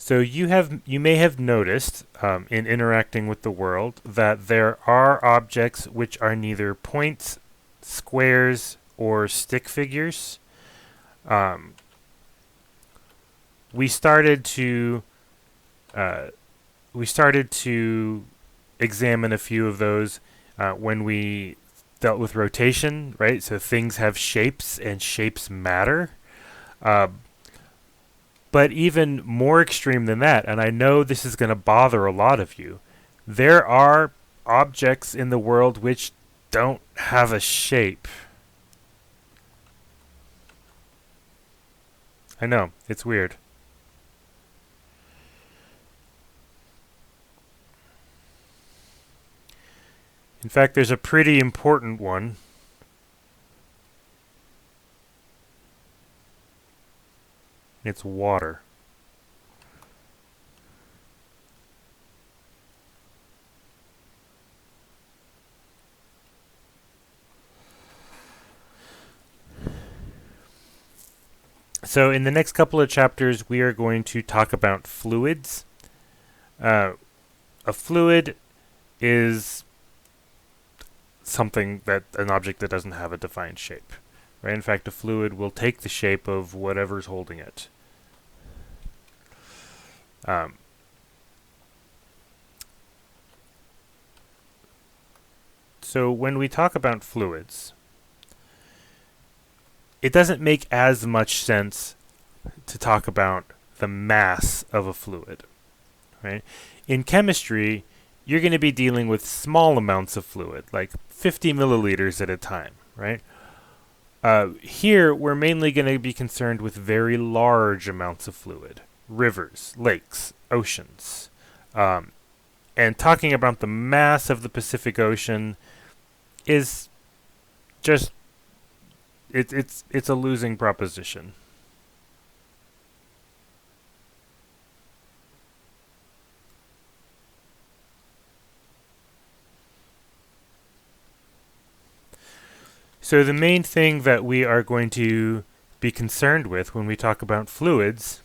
So you may have noticed in interacting with the world that there are objects which are neither points, squares, or stick figures. Um, we started to uh, we started to examine a few of those when we dealt with rotation, right? So things have shapes and shapes matter. Uh, but even more extreme than that, and I know this is going to bother a lot of you, there are objects in the world which don't have a shape. I know, it's weird. In fact, there's a pretty important one. It's water. So, in the next couple of chapters, we are going to talk about fluids. Uh, a fluid is something that an object that doesn't have a defined shape. Right? In fact, a fluid will take the shape of whatever's holding it. Um, so, when we talk about fluids, it doesn't make as much sense to talk about the mass of a fluid, right? In chemistry, you're going to be dealing with small amounts of fluid, like 50 milliliters at a time, right? Here, we're mainly going to be concerned with very large amounts of fluid, rivers, lakes, oceans. And talking about the mass of the Pacific Ocean is just it's a losing proposition. So the main thing that we are going to be concerned with when we talk about fluids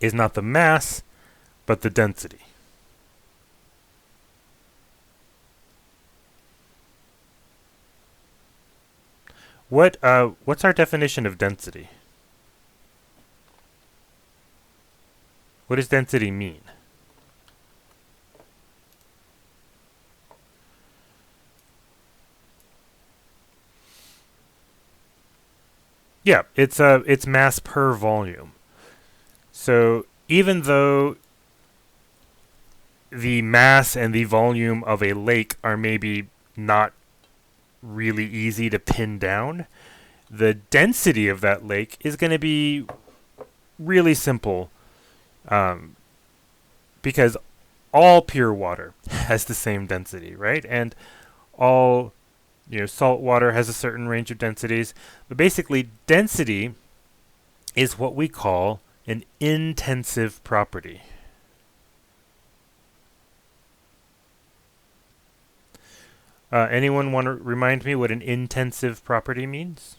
is not the mass, but the density. What's our definition of density? What does density mean? Yeah, it's mass per volume. So even though the mass and the volume of a lake are maybe not really easy to pin down, the density of that lake is going to be really simple, um, because all pure water has the same density, right? And all salt water has a certain range of densities. But basically, density is what we call an intensive property. Anyone want to remind me what an intensive property means?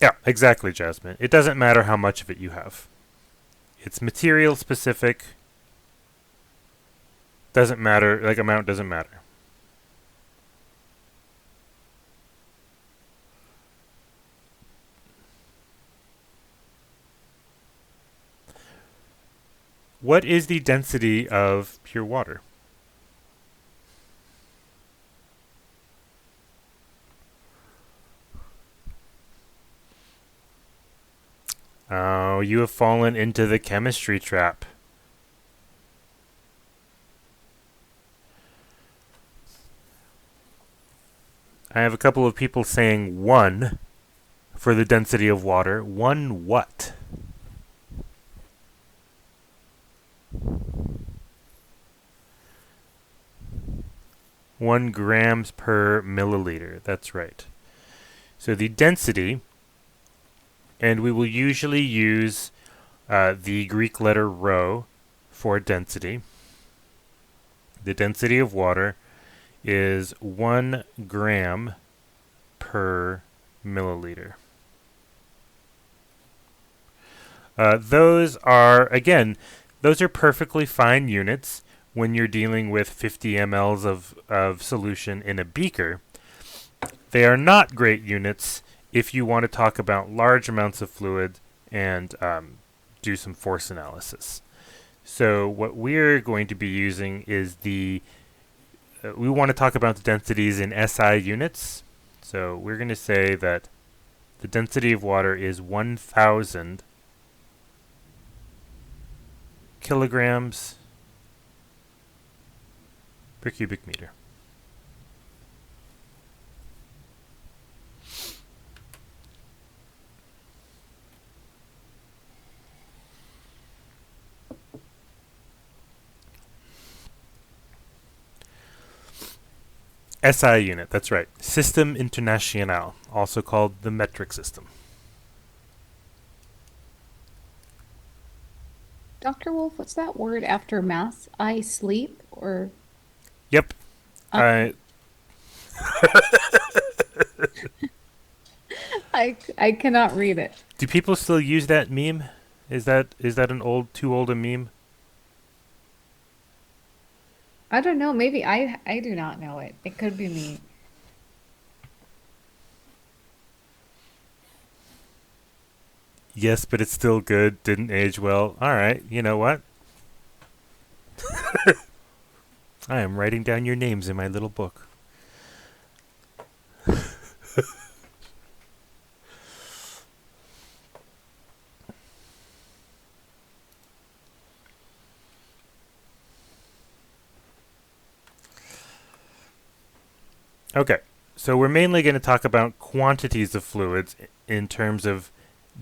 Yeah, exactly, Jasmine. It doesn't matter how much of it you have. It's material specific. Doesn't matter, like amount doesn't matter. What is the density of pure water? Oh, you have fallen into the chemistry trap. I have a couple of people saying 1 for the density of water. 1 what? One grams per milliliter. That's right. So the density, and we will usually use the Greek letter rho for density, the density of water is 1 gram per milliliter. Those are perfectly fine units when you're dealing with 50 mLs of solution in a beaker. They are not great units if you want to talk about large amounts of fluid and do some force analysis. So what we're going to be using is we want to talk about the densities in SI units. So we're going to say that the density of water is 1,000 kilograms per cubic meter. SI unit, that's right. System International, also called the metric system. Dr. Wolf, what's that word after mass? I sleep or Yep. I I cannot read it. Do people still use that meme? Is that an too old a meme? I don't know. Maybe I do not know it. It could be me. Yes, but it's still good. Didn't age well. All right. You know what? I am writing down your names in my little book. Okay. So we're mainly going to talk about quantities of fluids in terms of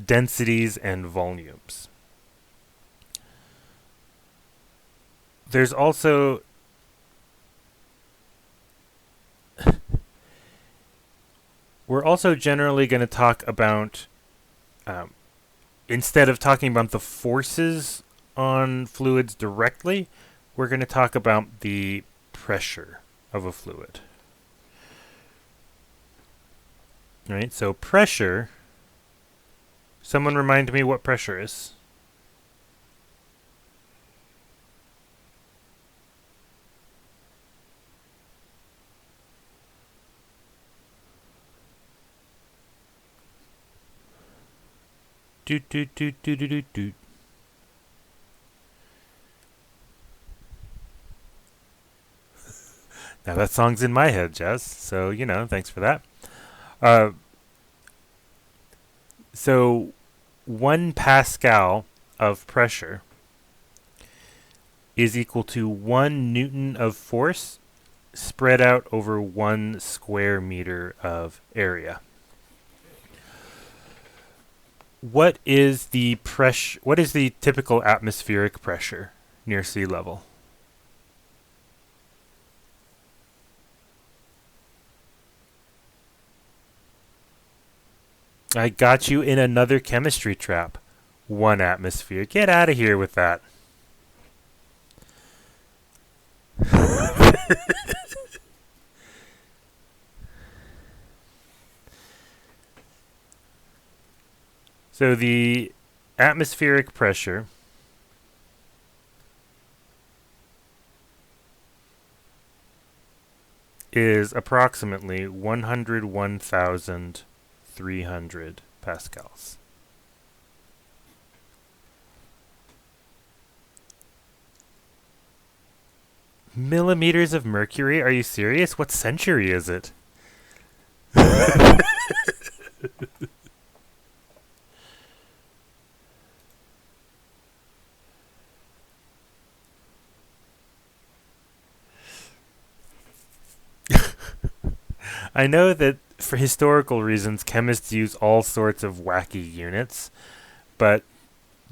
densities and volumes. There's also we're also generally going to talk about instead of talking about the forces on fluids directly, we're going to talk about the pressure of a fluid. Right? So pressure, someone remind me what pressure is. Doot, doot, doot, doot, doot, doot, doot. Now that song's in my head, Jess. So, thanks for that. So 1 pascal of pressure is equal to 1 newton of force spread out over 1 square meter of area. What is the typical atmospheric pressure near sea level? I got you in another chemistry trap. 1 atmosphere. Get out of here with that. So the atmospheric pressure is approximately 101,300 pascals. Millimeters of mercury? Are you serious? What century is it? I know that for historical reasons, chemists use all sorts of wacky units, but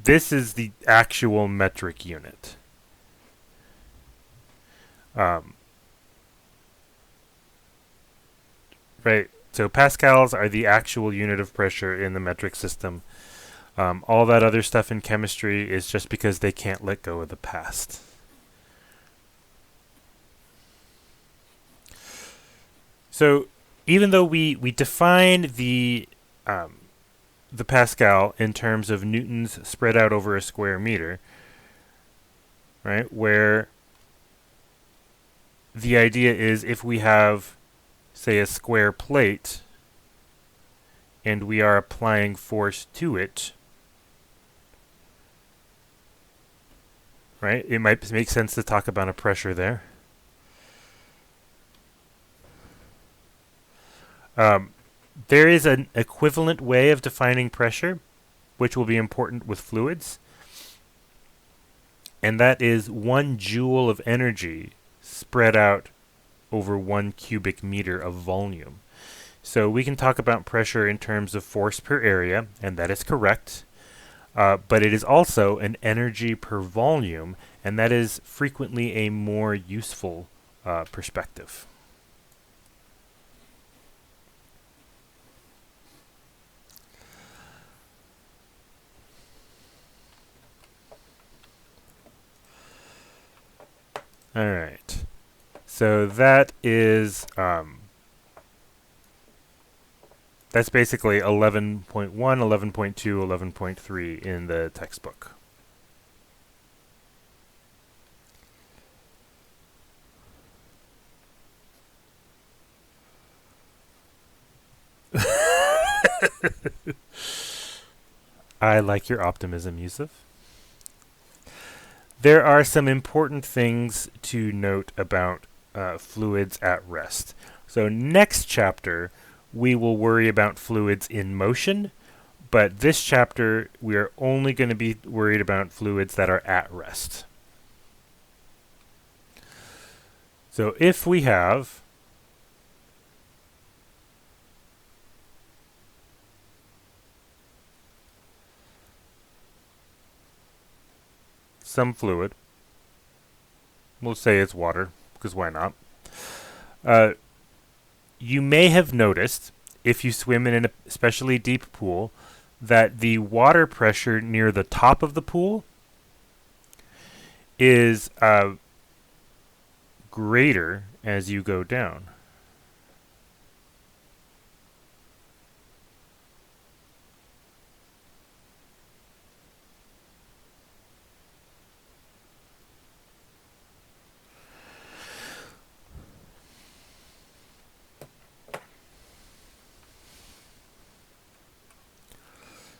this is the actual metric unit. Right. So pascals are the actual unit of pressure in the metric system. All that other stuff in chemistry is just because they can't let go of the past. So even though we define the Pascal in terms of newtons spread out over a square meter, right? Where the idea is if we have, say, a square plate and we are applying force to it, right? It might make sense to talk about a pressure there. There is an equivalent way of defining pressure, which will be important with fluids, and that is 1 joule of energy spread out over 1 cubic meter of volume. So we can talk about pressure in terms of force per area, and that is correct. But it is also an energy per volume, and that is frequently a more useful perspective. All right. So that is that's basically 11.1, 11.2, 11.3 in the textbook. I like your optimism, Yusuf. There are some important things to note about fluids at rest. So next chapter, we will worry about fluids in motion, but this chapter, we are only going to be worried about fluids that are at rest. So if we have some fluid, we'll say it's water, because why not? You may have noticed, if you swim in an especially deep pool, that the water pressure near the top of the pool is greater as you go down.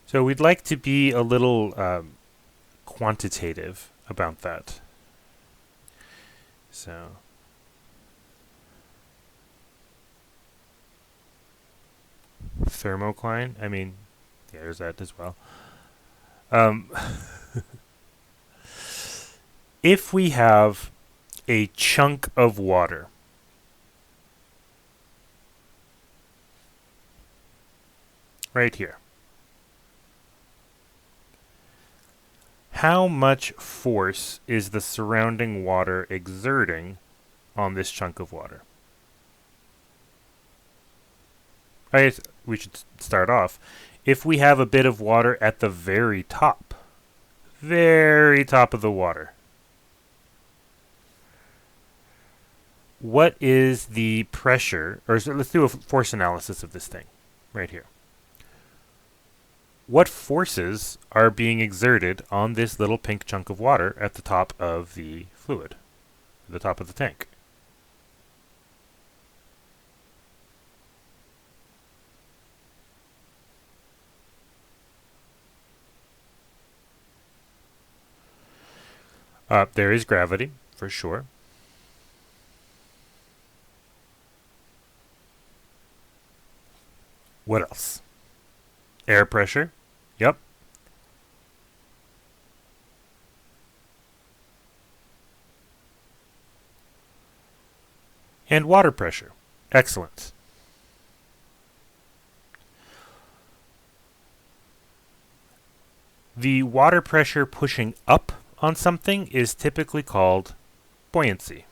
So we'd like to be a little quantitative about that. So thermocline, I mean, yeah, there's that as well. If we have a chunk of water, right here, how much force is the surrounding water exerting on this chunk of water? I guess we should start off. If we have a bit of water at the very top of the water, what is the pressure, or let's do a force analysis of this thing right here. What forces are being exerted on this little pink chunk of water at the top of the fluid, the top of the tank? There is gravity, for sure. What else? Air pressure. Yep. And water pressure. Excellent. The water pressure pushing up on something is typically called buoyancy.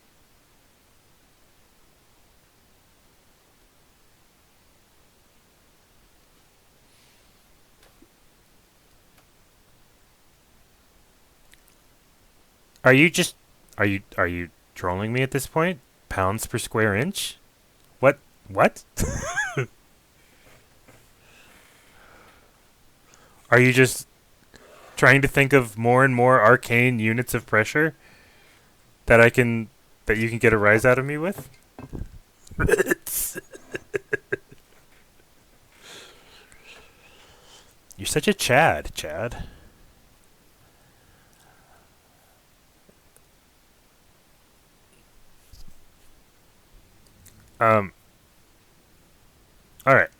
Are you just are you trolling me at this point? Pounds per square inch? What? What? Are you just trying to think of more and more arcane units of pressure that I can that you can get a rise out of me with? You're such a Chad, Chad. Um. All right.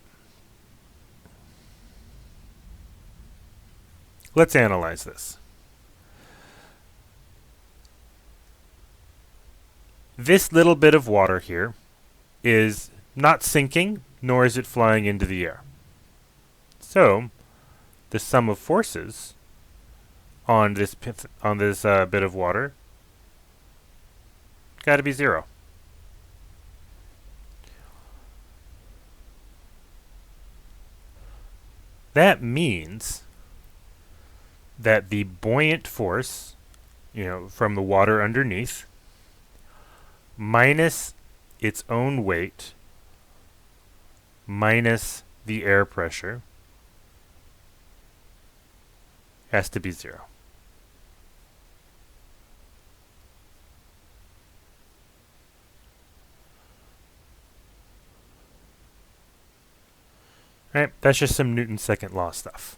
Let's analyze this. This little bit of water here is not sinking, nor is it flying into the air. So, the sum of forces on this bit of water got to be 0. That means that the buoyant force, from the water underneath, minus its own weight, minus the air pressure, has to be 0. Right? That's just some Newton's second law stuff.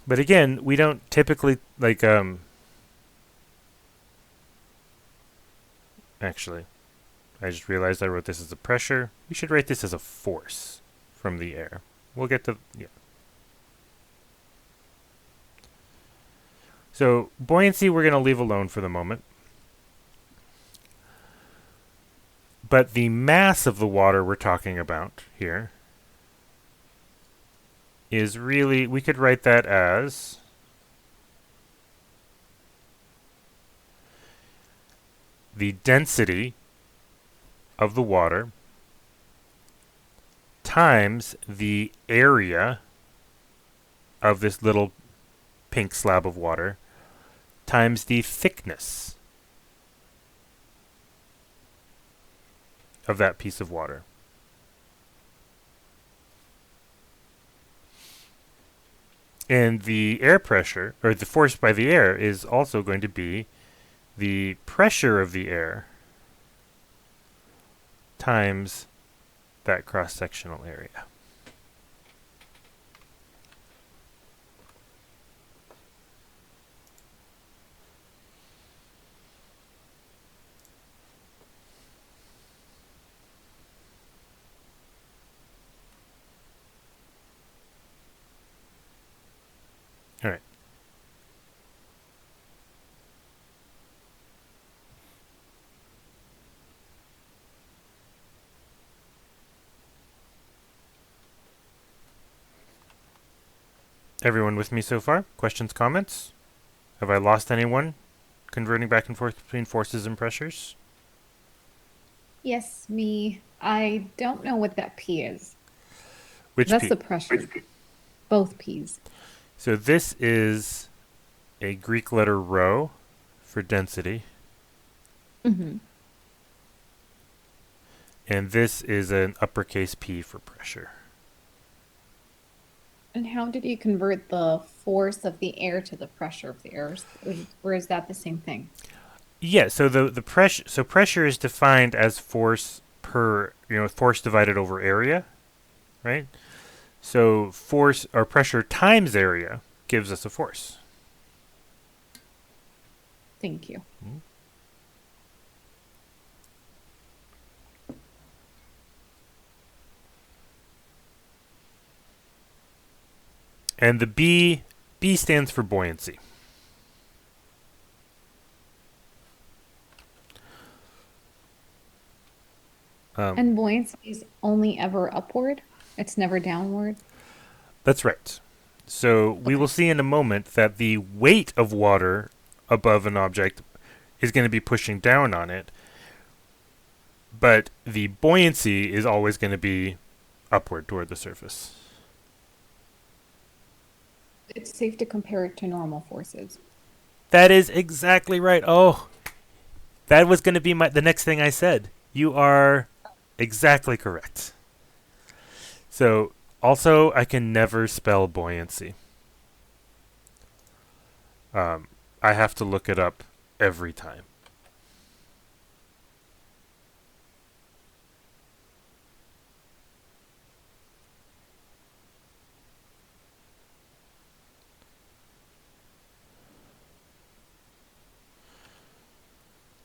But again, we don't typically actually, I just realized I wrote this as a pressure. We should write this as a force from the air. We'll get to yeah. So buoyancy we're going to leave alone for the moment. But the mass of the water we're talking about here is really, we could write that as the density of the water times the area of this little pink slab of water times the thickness of that piece of water. And the air pressure, or the force by the air, is also going to be the pressure of the air times that cross-sectional area. All right. Everyone with me so far? Questions, comments? Have I lost anyone converting back and forth between forces and pressures? Yes, me. I don't know what that P is. Which That's P? the pressure. Both P's. So this is a Greek letter rho for density, Hmm. and this is an uppercase P for pressure. And how did you convert the force of the air to the pressure of the air? Or is that the same thing? Yeah, so the pressure is defined as force per, force divided over area, right? So force or pressure times area gives us a force. Thank you. And the B stands for buoyancy. And buoyancy is only ever upward. It's never downward. That's right. So we will Okay. see in a moment that the weight of water above an object is going to be pushing down on it, but the buoyancy is always going to be upward toward the surface. It's safe to compare it to normal forces. That is exactly right. Oh, that was going to be the next thing I said. You are exactly correct. So, also, I can never spell buoyancy. Um, I have to look it up every time.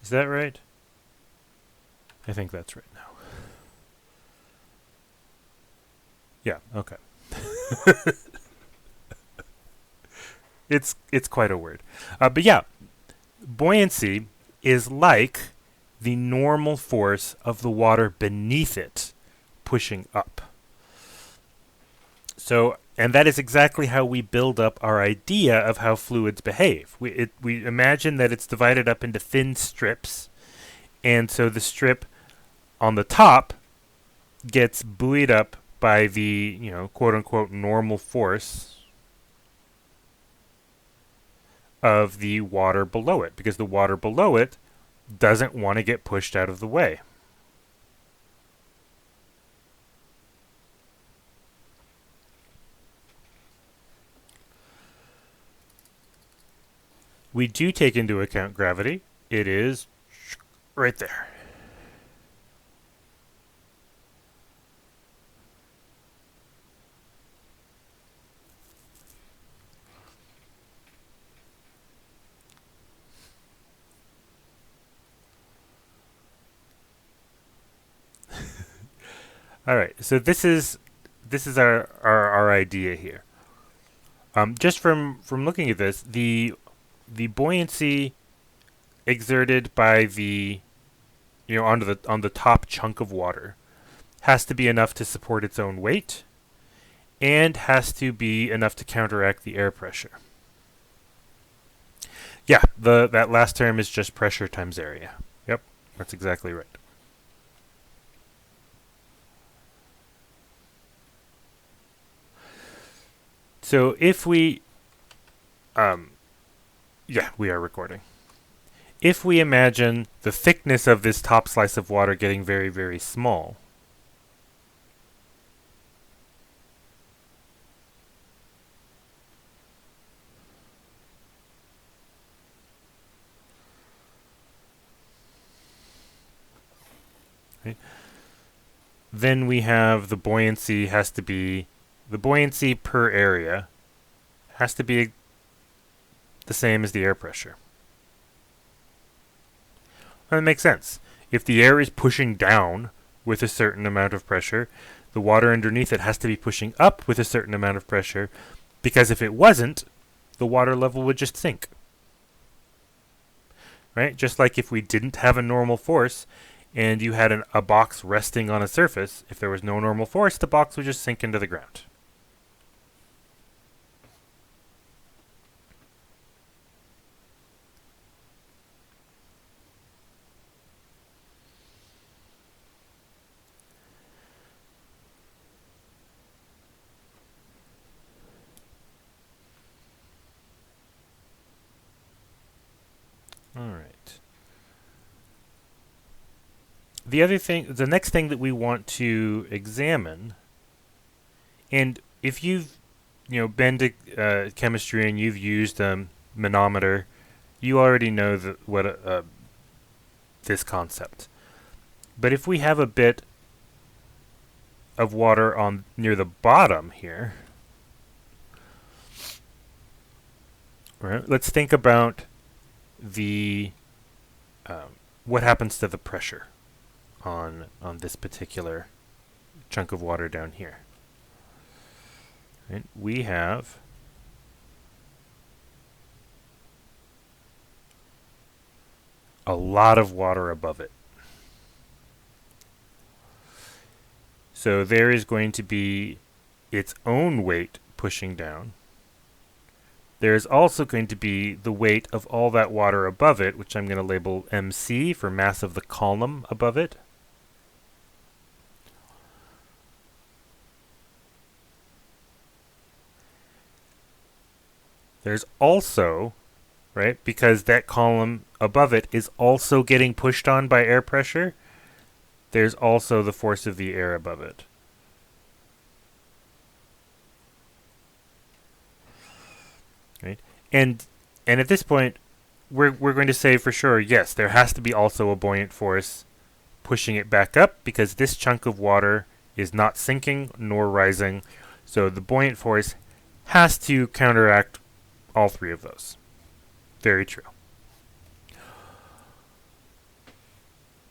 Is that right? I think that's right now. Yeah, okay. It's quite a word. But yeah, buoyancy is like the normal force of the water beneath it pushing up. So, and that is exactly how we build up our idea of how fluids behave. We imagine that it's divided up into thin strips, and so the strip on the top gets buoyed up by the, quote unquote normal force of the water below it, because the water below it doesn't want to get pushed out of the way. We do take into account gravity. It is right there. All right. So this is our idea here. Just from looking at this, the buoyancy exerted by the on the top chunk of water has to be enough to support its own weight, and has to be enough to counteract the air pressure. Yeah, the that last term is just pressure times area. Yep, that's exactly right. So if we, um, yeah, we are recording. If we imagine the thickness of this top slice of water getting very, very small, right, then we have the buoyancy per area has to be the same as the air pressure. That makes sense. If the air is pushing down with a certain amount of pressure, the water underneath it has to be pushing up with a certain amount of pressure, because if it wasn't, the water level would just sink. Right? Just like if we didn't have a normal force and you had a box resting on a surface, if there was no normal force, the box would just sink into the ground. All right. The next thing that we want to examine, and if you've been to chemistry and you've used manometer, you already know what this concept. But if we have a bit of water on near the bottom here, right? Let's think about the what happens to the pressure on this particular chunk of water down here. Right? We have a lot of water above it. So there is going to be its own weight pushing down. There is also going to be the weight of all that water above it, which I'm going to label MC for mass of the column above it. There's also right? Because that column above it is also getting pushed on by air pressure. There's also the force of the air above it. Right? And at this point, we're going to say for sure, yes, there has to be also a buoyant force pushing it back up, because this chunk of water is not sinking nor rising. So the buoyant force has to counteract all three of those. Very true.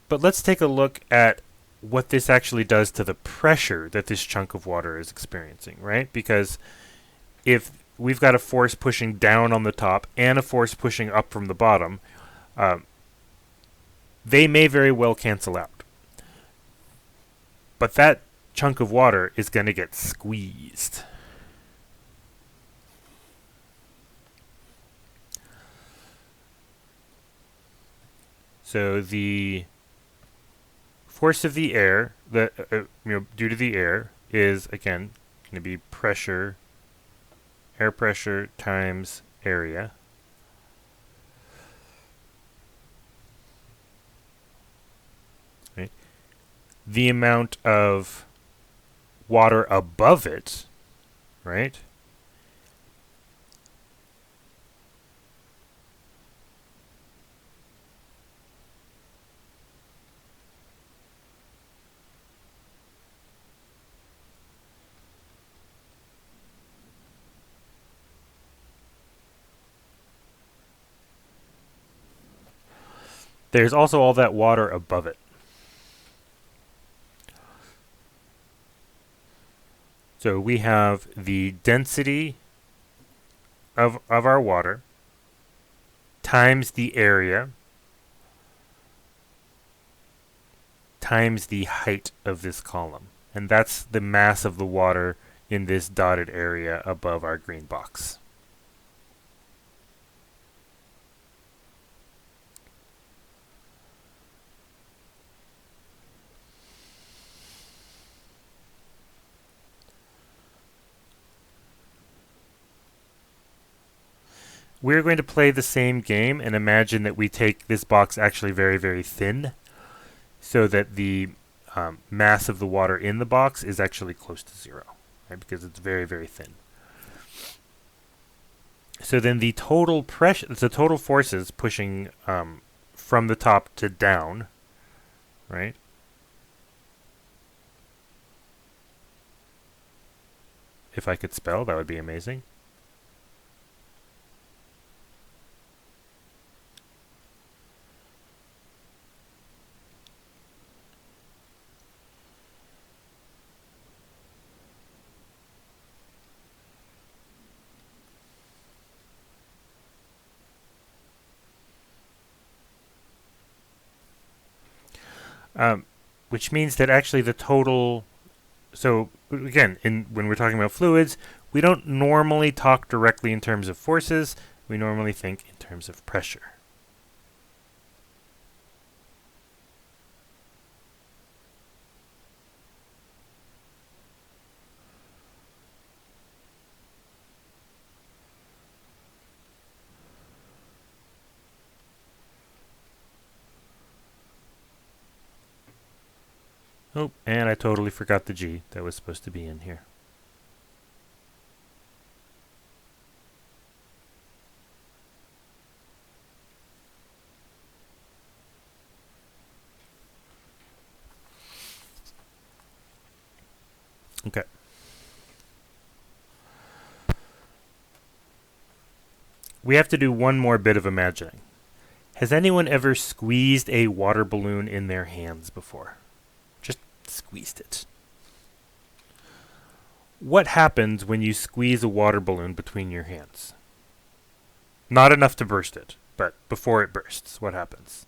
But let's take a look at what this actually does to the pressure that this chunk of water is experiencing, right? Because if we've got a force pushing down on the top and a force pushing up from the bottom, they may very well cancel out. But that chunk of water is going to get squeezed. So the force of the air, due to the air, is again going to be pressure, air pressure times area. Right? The amount of water above it, right? There's also all that water above it. So we have the density of our water times the area times the height of this column. And that's the mass of the water in this dotted area above our green box. We're going to play the same game and imagine that we take this box actually very, very thin, so that the mass of the water in the box is actually close to zero, right? Because it's very, very thin. So then the total pressure, the total forces pushing from the top to down, right? If I could spell, that would be amazing. Which means that actually the total. So again, when we're talking about fluids, we don't normally talk directly in terms of forces. We normally think in terms of pressure. Oh, and I totally forgot the G that was supposed to be in here. Okay. We have to do one more bit of imagining. Has anyone ever squeezed a water balloon in their hands before? Just squeezed it. What happens when you squeeze a water balloon between your hands? Not enough to burst it, but before it bursts, what happens?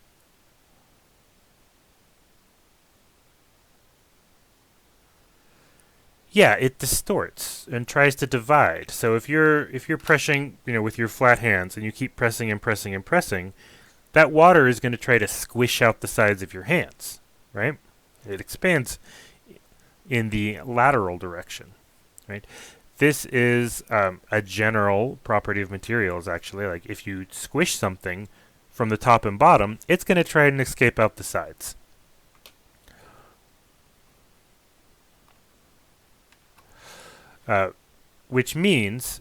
Yeah, it distorts and tries to divide. So if you're pressing, with your flat hands, and you keep pressing and pressing and pressing, that water is going to try to squish out the sides of your hands, right? It expands in the lateral direction, right? this is a general property of materials, actually. Like if you squish something from the top and bottom, it's going to try and escape out the sides. Which means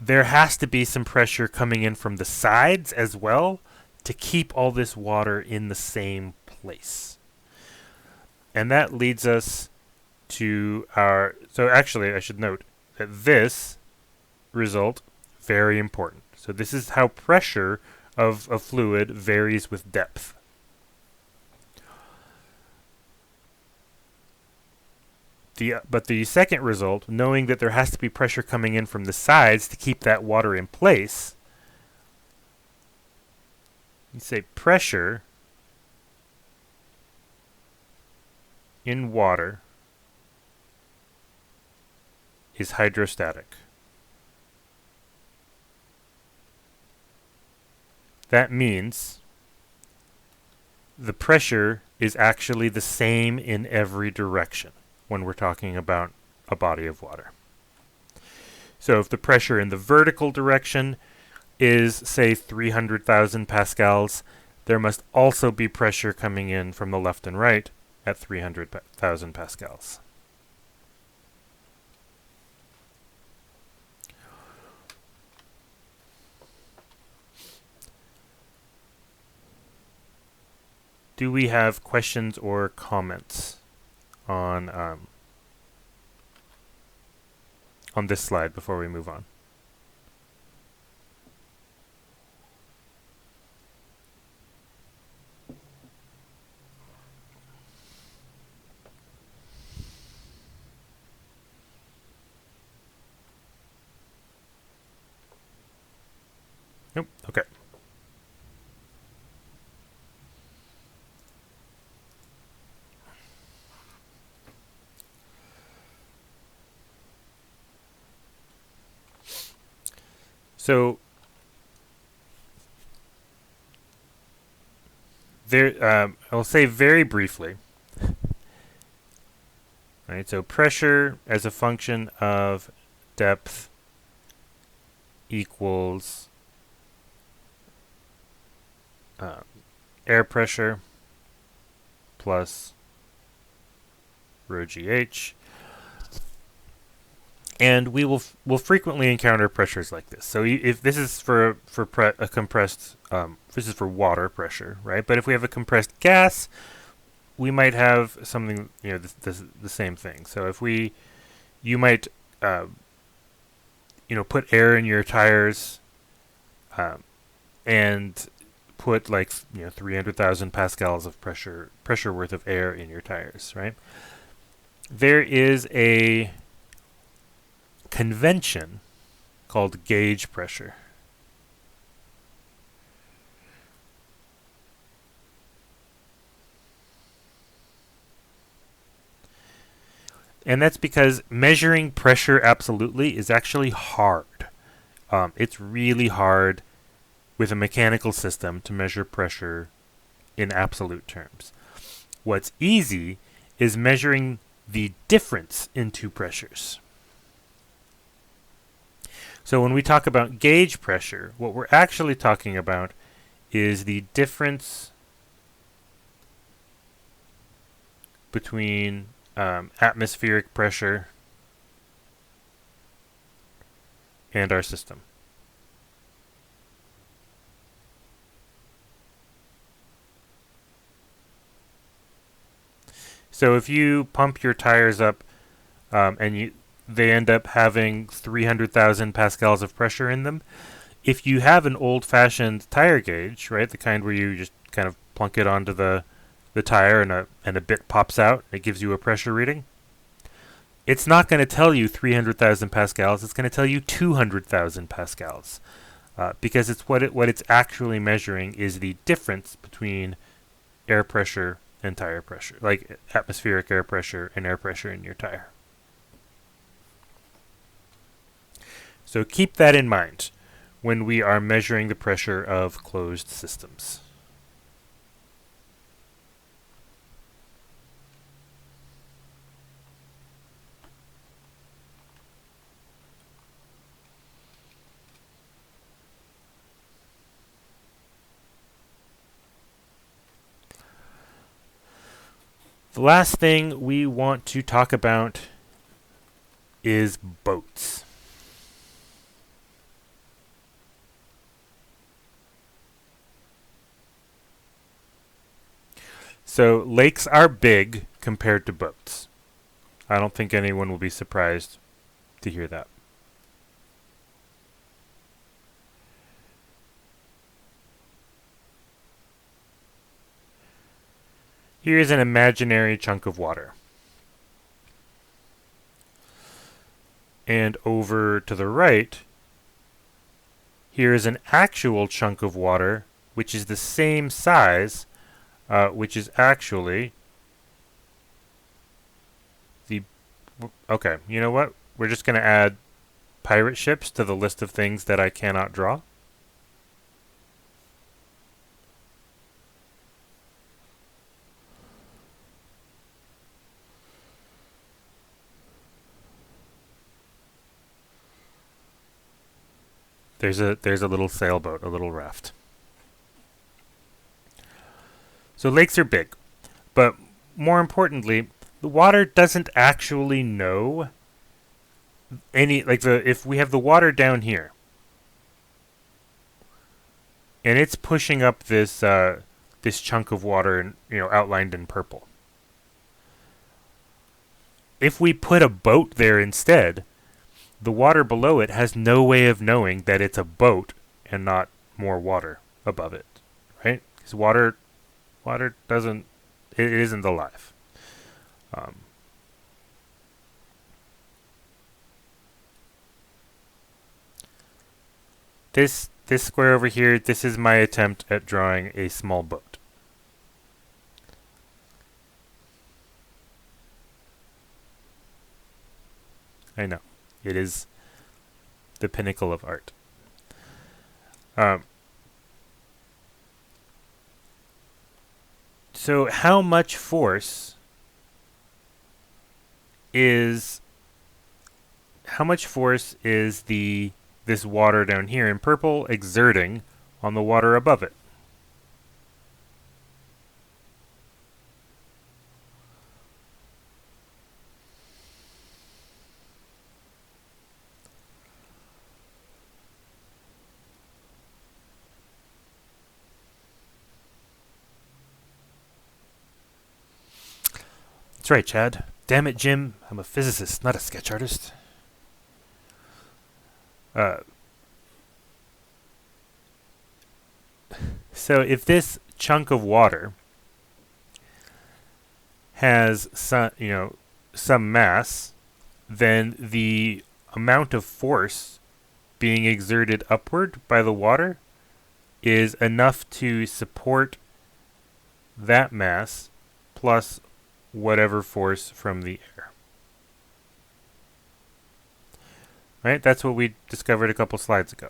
there has to be some pressure coming in from the sides as well to keep all this water in the same place. And that leads us to our... So actually, I should note that this result, very important. So this is how pressure of a fluid varies with depth. But the second result, knowing that there has to be pressure coming in from the sides to keep that water in place, you say pressure in water is hydrostatic. That means the pressure is actually the same in every direction when we're talking about a body of water. So if the pressure in the vertical direction is, say, 300,000 pascals, there must also be pressure coming in from the left and right at 300,000 pascals. Do we have questions or comments on this slide before we move on? Nope. Okay. So there, I'll say very briefly. Right. So pressure as a function of depth equals air pressure plus rho gh. And we'll frequently encounter pressures like this. So if this is for a compressed, this is for water pressure, right? But if we have a compressed gas, we might have something, the same thing. So if you might, put air in your tires, and put like 300,000 pascals of pressure worth of air in your tires, right? There is a convention called gauge pressure. And that's because measuring pressure absolutely is actually hard. It's really hard with a mechanical system to measure pressure in absolute terms. What's easy is measuring the difference in two pressures. So when we talk about gauge pressure, what we're actually talking about is the difference between atmospheric pressure and our system. So if you pump your tires up and they end up having 300,000 pascals of pressure in them, if you have an old-fashioned tire gauge, right, the kind where you just kind of plunk it onto the tire and a bit pops out, it gives you a pressure reading, it's not going to tell you 300,000 pascals, it's going to tell you 200,000 pascals. Because it's what it's actually measuring is the difference between air pressure and tire pressure, like atmospheric air pressure and air pressure in your tire. So keep that in mind when we are measuring the pressure of closed systems. The last thing we want to talk about is boats. So lakes are big compared to boats. I don't think anyone will be surprised to hear that. Here's an imaginary chunk of water. And over to the right, here is an actual chunk of water, which is the same size, which is actually the... Okay, you know what? We're just going to add pirate ships to the list of things that I cannot draw. There's a little sailboat, a little raft. So lakes are big, but more importantly, the water doesn't actually know any, like, if we have the water down here and it's pushing up this this chunk of water, outlined in purple. If we put a boat there instead, the water below it has no way of knowing that it's a boat and not more water above it, right? Because water doesn't, it isn't alive. This square over here, this is my attempt at drawing a small boat. I know. It is the pinnacle of art. So how much force is this water down here in purple exerting on the water above it? That's right, Chad. Damn it, Jim. I'm a physicist, not a sketch artist. So if this chunk of water has some mass, then the amount of force being exerted upward by the water is enough to support that mass plus whatever force from the air. Right? That's what we discovered a couple slides ago.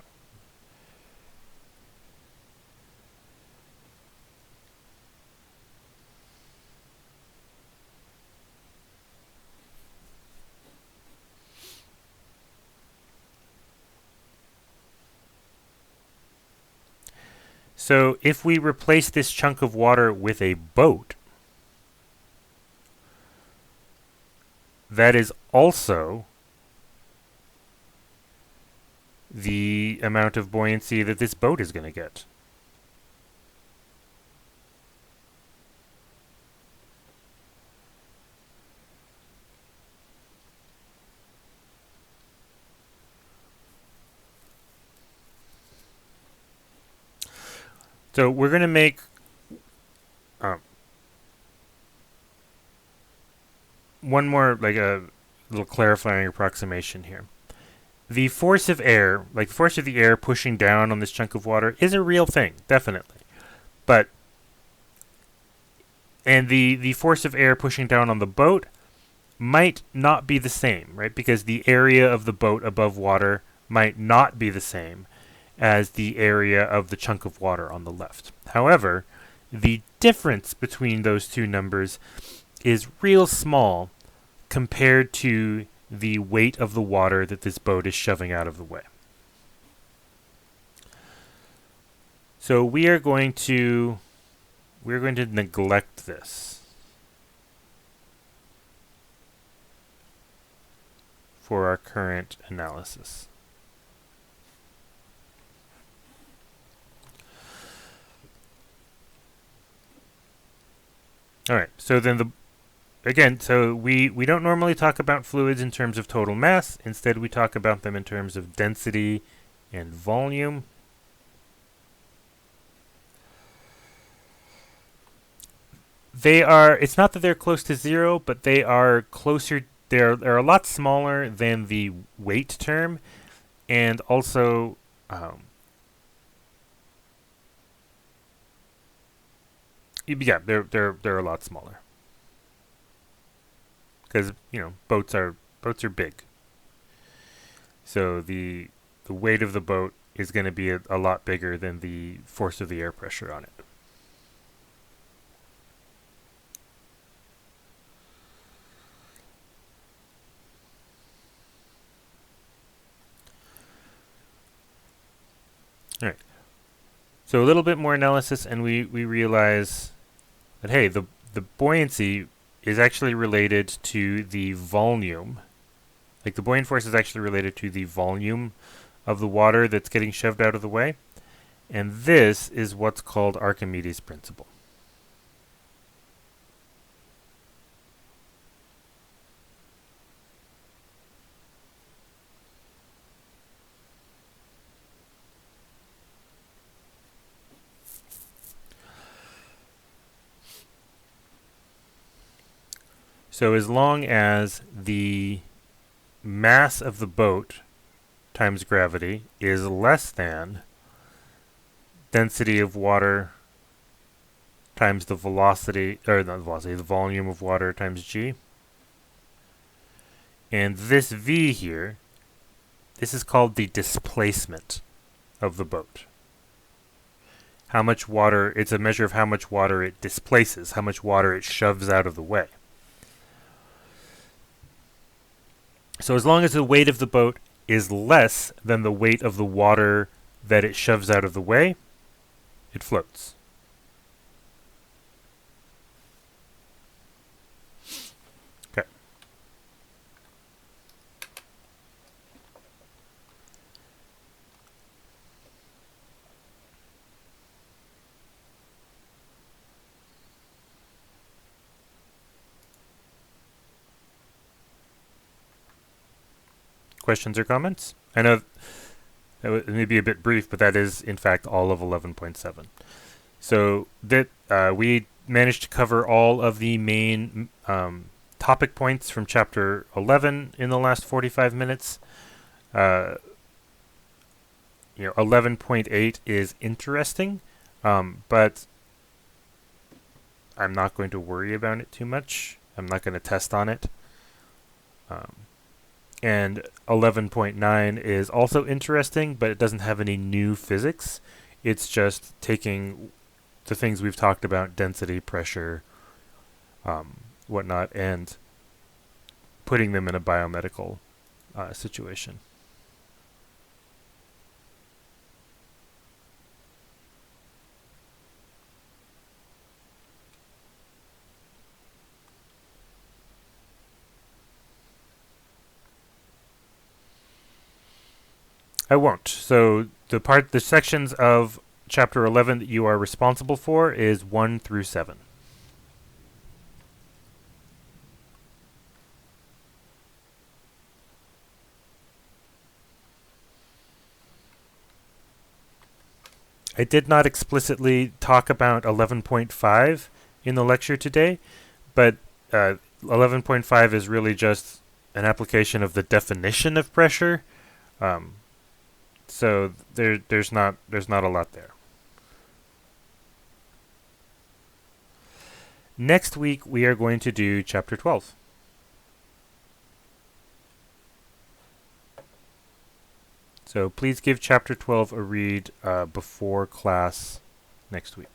So if we replace this chunk of water with a boat, that is also the amount of buoyancy that this boat is going to get. So we're going to make one more, like a little clarifying approximation here. The force of air, like the force of the air pushing down on this chunk of water, is a real thing, definitely. And the force of air pushing down on the boat might not be the same, right? Because the area of the boat above water might not be the same as the area of the chunk of water on the left. However, the difference between those two numbers is real small compared to the weight of the water that this boat is shoving out of the way. So we're going to neglect this. for our current analysis. All right, so then so we don't normally talk about fluids in terms of total mass. Instead, we talk about them in terms of density and volume. It's not that they're close to zero, but they are closer, they're a lot smaller than the weight term, and also yeah, they're a lot smaller. Because, boats are big. So the weight of the boat is going to be a lot bigger than the force of the air pressure on it. All right. So a little bit more analysis, and we realize that, hey, the buoyancy is actually related to the volume. Like, the buoyant force is actually related to the volume of the water that's getting shoved out of the way. And this is what's called Archimedes' principle. So as long as the mass of the boat times gravity is less than density of water times the velocity, or not the velocity, the volume of water times g. And this v here, this is called the displacement of the boat. How much water, it's a measure of how much water it displaces, how much water it shoves out of the way. So as long as the weight of the boat is less than the weight of the water that it shoves out of the way, it floats. Okay. Questions or comments? I know it may be a bit brief, but that is, in fact, all of 11.7. So that we managed to cover all of the main topic points from Chapter 11 in the last 45 minutes. 11.8 is interesting, but I'm not going to worry about it too much. I'm not going to test on it. And 11.9 is also interesting, but it doesn't have any new physics. It's just taking the things we've talked about, density, pressure, whatnot, and putting them in a biomedical situation. I won't. So the sections of Chapter 11 that you are responsible for is 1 through 7. I did not explicitly talk about 11.5 in the lecture today, but 11.5 is really just an application of the definition of pressure. So there's not a lot there. Next week we are going to do Chapter 12. So please give Chapter 12 a read before class next week.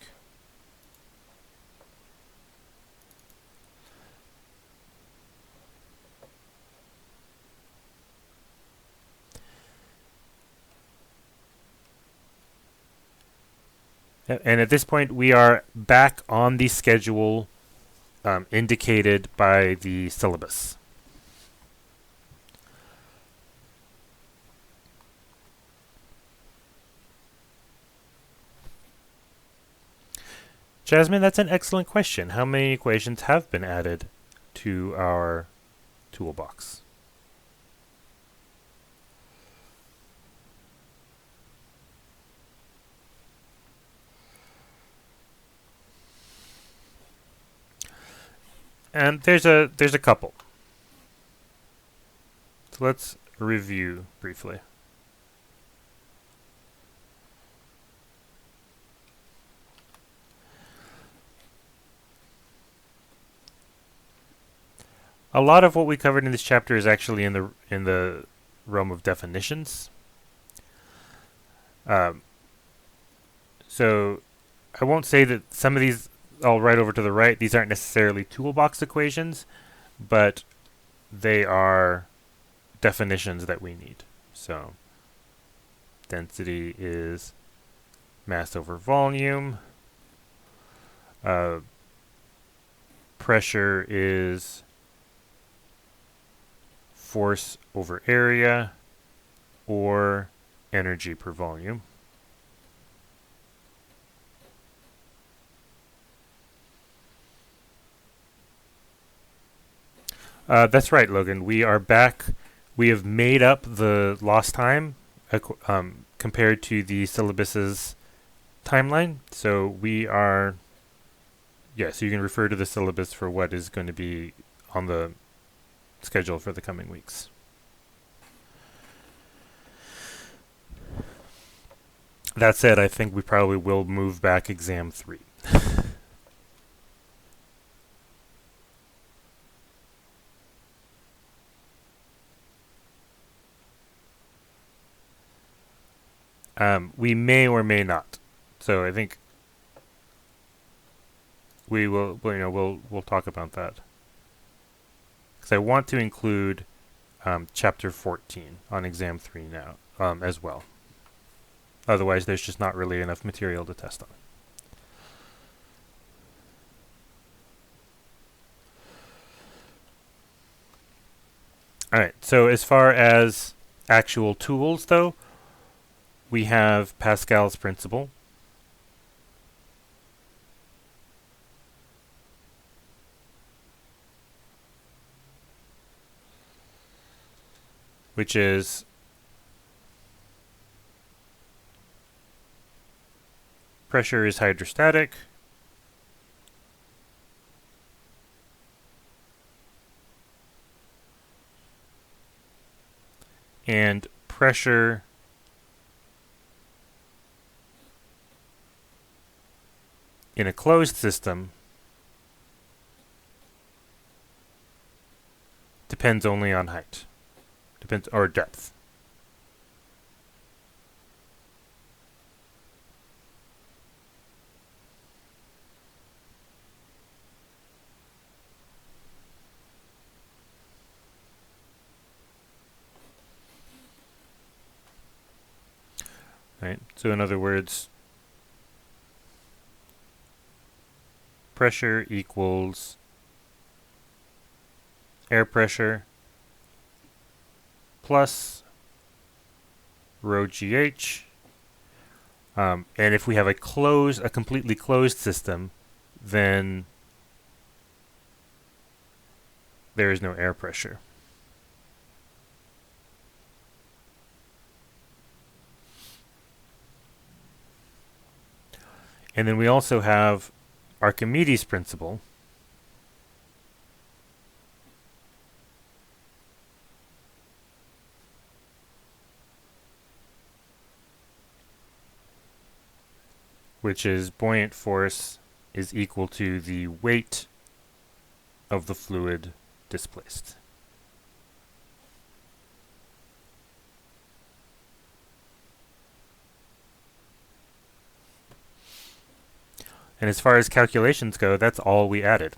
And at this point, we are back on the schedule indicated by the syllabus. Jasmine, that's an excellent question. How many equations have been added to our toolbox? And there's a couple. So let's review briefly. A lot of what we covered in this chapter is actually in the realm of definitions. Um, so I won't say that some of these I'll write over to the right. These aren't necessarily toolbox equations, but they are definitions that we need. So density is mass over volume. Pressure is force over area or energy per volume. That's right, Logan. We are back. We have made up the lost time compared to the syllabus's timeline. So we are, yeah, so you can refer to the syllabus for what is going to be on the schedule for the coming weeks. That said, I think we probably will move back exam 3. We may or may not. So I think we will. We'll talk about that because I want to include chapter 14 on exam 3 now as well. Otherwise, there's just not really enough material to test on. All right. So as far as actual tools, though, we have Pascal's principle. Which is pressure is hydrostatic. And pressure in a closed system depends only on height. Depends or depth. Right? So in other words, pressure equals air pressure plus rho GH. And if we have a completely closed system, then there is no air pressure. And then we also have Archimedes' principle, which is buoyant force is equal to the weight of the fluid displaced. And as far as calculations go, that's all we added.